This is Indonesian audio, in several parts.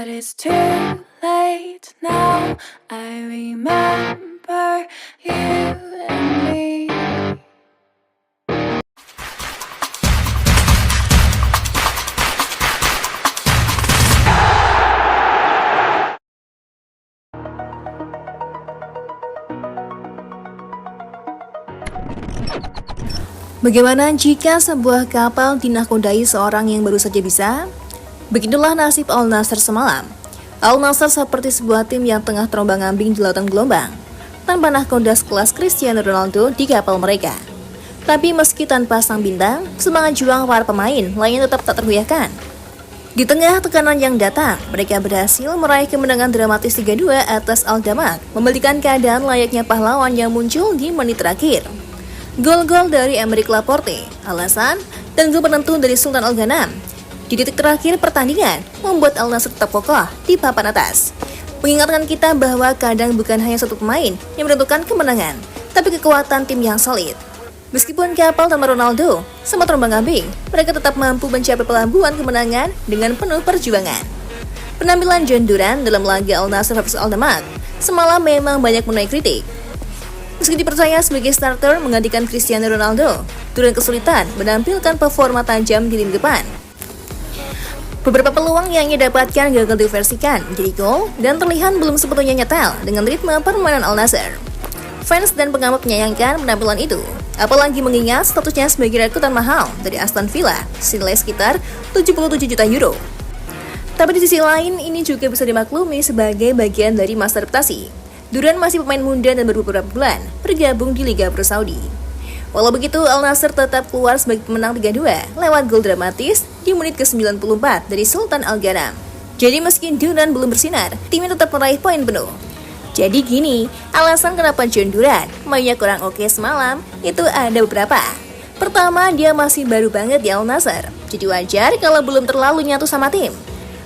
But it's too late now. I remember you and me. Bagaimana jika sebuah kapal dinakodai seorang yang baru saja bisa? Begitulah nasib Al Nassr semalam. Al Nassr seperti sebuah tim yang tengah terombang-ambing di lautan gelombang, tanpa nahkoda sekelas Cristiano Ronaldo di kapal mereka. Tapi meski tanpa sang bintang, semangat juang para pemain lainnya tetap tak tergoyahkan. Di tengah tekanan yang datang, mereka berhasil meraih kemenangan dramatis 3-2 atas Al Damak, membalikan keadaan layaknya pahlawan yang muncul di menit terakhir. Gol-gol dari Aymeric Laporte, Alasan, dan gol penentu dari Sultan Al Ghanam di titik terakhir pertandingan membuat Al Nassr tetap kokoh di papan atas, mengingatkan kita bahwa kadang bukan hanya satu pemain yang menentukan kemenangan, tapi kekuatan tim yang solid. Meskipun kapal tanpa Ronaldo sempat terombang-ambing, mereka tetap mampu mencapai pelabuhan kemenangan dengan penuh perjuangan. Penampilan John Duran dalam laga Al Nassr vs Al Damak semalam memang banyak menuai kritik. Meski dipercaya sebagai starter menggantikan Cristiano Ronaldo, Duran kesulitan menampilkan performa tajam di lini depan. Beberapa peluang yang ia dapatkan gagal diversikan menjadi gol dan terlihat belum sepenuhnya nyetel dengan ritme permainan Al Nassr. Fans dan pengamat menyayangkan penampilan itu, apalagi mengingat statusnya sebagai rekrutan mahal dari Aston Villa, senilai sekitar 77 juta euro. Tapi di sisi lain, ini juga bisa dimaklumi sebagai bagian dari masa adaptasi. Duran masih pemain muda dan baru beberapa bulan bergabung di Liga Pro Saudi. Walau begitu, Al Nassr tetap keluar sebagai pemenang 3-2 lewat gol dramatis di menit ke-94 dari Sultan Al Ghanam. Jadi meski Duran belum bersinar, timnya tetap meraih poin penuh. Jadi gini, alasan kenapa John Duran mainnya kurang oke semalam itu ada beberapa. Pertama, dia masih baru banget di Al Nassr, jadi wajar kalau belum terlalu nyatu sama tim.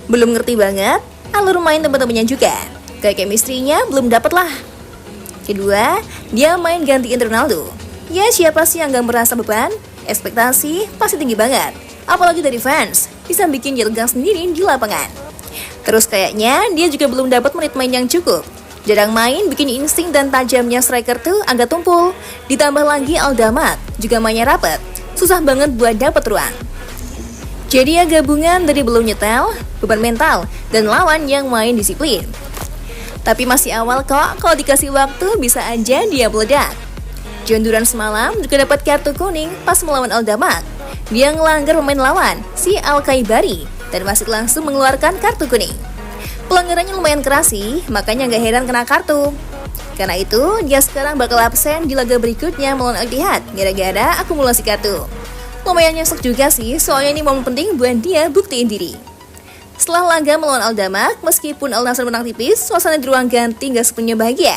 Belum ngerti banget alur main teman-temannya juga. Kayak chemistry-nya belum dapet lah. Kedua, dia main gantiin Ronaldo. Ya siapa sih yang gak merasa beban? Ekspektasi pasti tinggi banget. Apalagi dari fans, bisa bikin dia tegang sendiri di lapangan. Terus kayaknya dia juga belum dapat menit main yang cukup. Jarang main bikin insting dan tajamnya striker tuh agak tumpul. Ditambah lagi Al Damak juga mainnya rapet. Susah banget buat dapet ruang. Jadi ya gabungan dari belum nyetel, beban mental, dan lawan yang main disiplin. Tapi masih awal kok, kalau dikasih waktu bisa aja dia meledak. John Duran semalam juga dapat kartu kuning pas melawan Al Damak. Dia ngelanggar pemain lawan, si Al Khaibari, dan wasit langsung mengeluarkan kartu kuning. Pelanggarannya lumayan keras sih, makanya gak heran kena kartu. Karena itu, dia sekarang bakal absen di laga berikutnya melawan Al Ittihad gara-gara akumulasi kartu. Lumayan nyesek juga sih, soalnya ini momen penting buat dia buktiin diri. Setelah laga melawan Al Damak, meskipun Al Nassr menang tipis, suasana di ruang ganti gak sepenuhnya bahagia.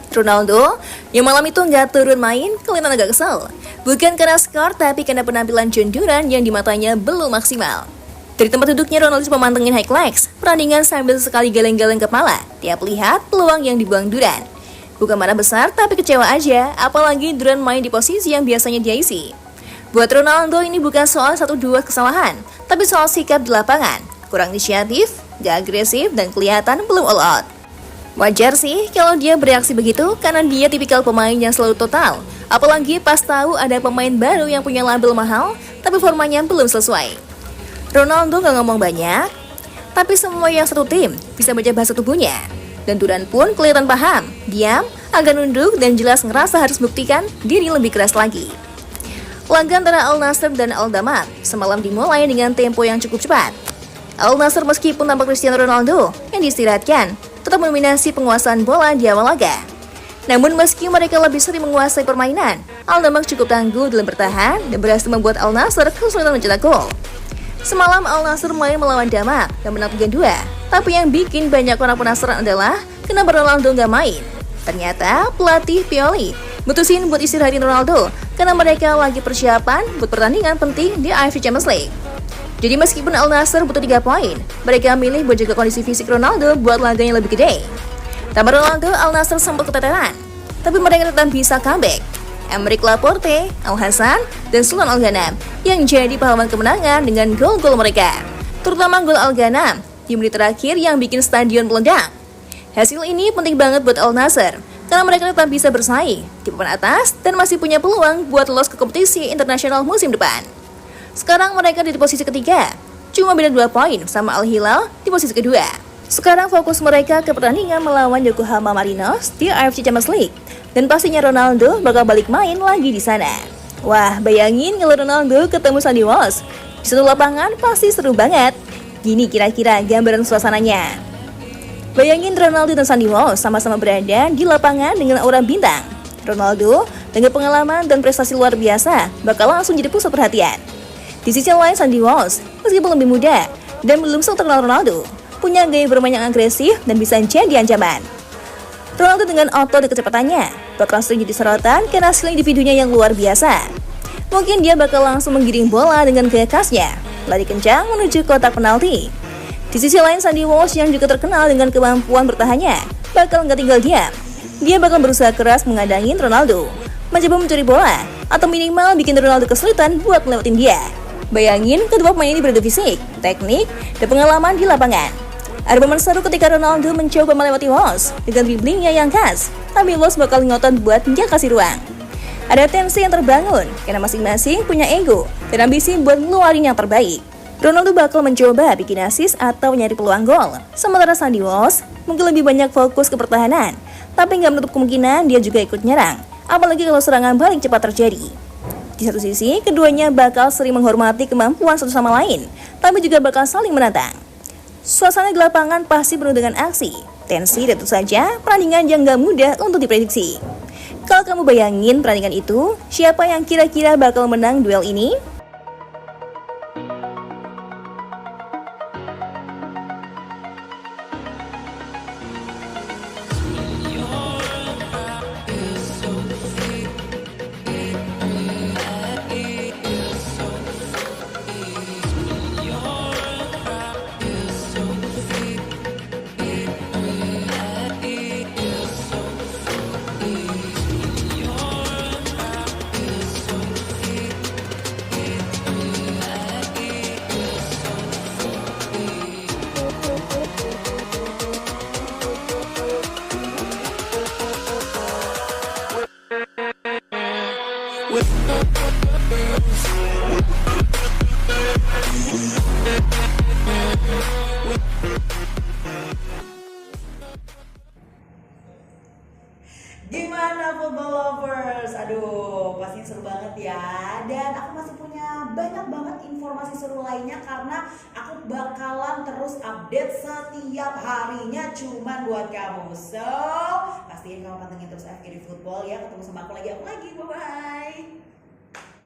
Ronaldo, yang malam itu gak turun main, kelihatan agak kesel. Bukan karena skor, tapi karena penampilan John Duran yang di matanya belum maksimal. Dari tempat duduknya, Ronaldo cuma mantengin highlights pertandingan sambil sekali geleng-geleng kepala tiap lihat peluang yang dibuang Duran. Bukan marah besar, tapi kecewa aja, apalagi Duran main di posisi yang biasanya dia isi. Buat Ronaldo ini bukan soal 1-2 kesalahan, tapi soal sikap di lapangan. Kurang inisiatif, gak agresif, dan kelihatan belum all out. Wajar sih kalau dia bereaksi begitu karena dia tipikal pemain yang selalu total. Apalagi pas tahu ada pemain baru yang punya label mahal, tapi formanya belum sesuai. Ronaldo gak ngomong banyak, tapi semua yang satu tim bisa baca bahasa tubuhnya. Dan Duran pun kelihatan paham, diam, agak nunduk, dan jelas ngerasa harus buktikan diri lebih keras lagi. Laga antara Al Nassr dan Al Damak semalam dimulai dengan tempo yang cukup cepat. Al Nassr meskipun tanpa Cristiano Ronaldo yang diistirahatkan, tetap mendominasi penguasaan bola di awal laga. Namun meski mereka lebih sering menguasai permainan, Al Damak cukup tangguh dalam bertahan dan berhasil membuat Al Nassr kesulitan mencetak gol. Semalam Al Nassr main melawan Damak dan menang 3-2, tapi yang bikin banyak orang penasaran adalah kenapa Ronaldo nggak main. Ternyata pelatih Pioli mutusin buat istirahatin Ronaldo karena mereka lagi persiapan buat pertandingan penting di AFC Champions League. Jadi meskipun Al Nassr butuh 3 poin, mereka milih buat jaga kondisi fisik Ronaldo buat laga yang lebih gede. Tanpa Ronaldo, Al Nassr sempat keteteran, tapi mereka tetap bisa comeback. Aymeric Laporte, Al-Hassan, dan Sultan Al Ghanam yang jadi pahlawan kemenangan dengan gol-gol mereka. Terutama gol Al Ghanam di menit terakhir yang bikin stadion meledak. Hasil ini penting banget buat Al Nassr, karena mereka tetap bisa bersaing di papan atas dan masih punya peluang buat lolos ke kompetisi internasional musim depan. Sekarang mereka di posisi ketiga, cuma beda 2 poin sama Al Hilal di posisi kedua. Sekarang fokus mereka ke pertandingan melawan Yokohama Marinos di AFC Champions League, dan pastinya Ronaldo bakal balik main lagi di sana. Wah, bayangin kalau Ronaldo ketemu Sandy Walsh di satu lapangan pasti seru banget. Gini kira-kira gambaran suasananya. Bayangin Ronaldo dan Sandy Walsh sama-sama berada di lapangan dengan aura bintang. Ronaldo dengan pengalaman dan prestasi luar biasa bakal langsung jadi pusat perhatian. Di sisi lain Sandy Walsh, meskipun lebih muda dan belum terkenal Ronaldo, punya gaya bermain yang agresif dan bisa jadi ancaman. Ronaldo dengan otot dan kecepatannya bakal sering jadi sorotan karena skill individunya yang luar biasa. Mungkin dia bakal langsung menggiring bola dengan gaya khasnya, lari kencang menuju kotak penalti. Di sisi lain Sandy Walsh yang juga terkenal dengan kemampuan bertahannya bakal nggak tinggal diam. Dia bakal berusaha keras mengadangin Ronaldo, mencoba mencuri bola, atau minimal bikin Ronaldo kesulitan buat ngelewatin dia. Bayangin kedua pemain ini beradu fisik, teknik, dan pengalaman di lapangan. Ada momen seru ketika Ronaldo mencoba melewati Walsh dengan dribblingnya yang khas, tapi Walsh bakal ngotot buat dia kasih ruang. Ada tensi yang terbangun karena masing-masing punya ego dan ambisi buat ngeluarin yang terbaik. Ronaldo bakal mencoba bikin assist atau nyari peluang gol, sementara Sandy Walsh mungkin lebih banyak fokus ke pertahanan, tapi nggak menutup kemungkinan dia juga ikut nyerang, apalagi kalau serangan balik cepat terjadi. Di satu sisi, keduanya bakal sering menghormati kemampuan satu sama lain, tapi juga bakal saling menantang. Suasana di lapangan pasti penuh dengan aksi, tensi, dan tentu saja perandingan yang gak mudah untuk diprediksi. Kalau kamu bayangin perandingan itu, siapa yang kira-kira bakal menang duel ini? Gimana football lovers? Aduh, pastinya seru banget ya. Dan aku masih punya banyak banget informasi seru lainnya karena aku bakalan terus update setiap harinya cuman buat kamu. So, pastiin kamu pantengin terus FGD Football ya. Ketemu sama aku lagi. Bye-bye.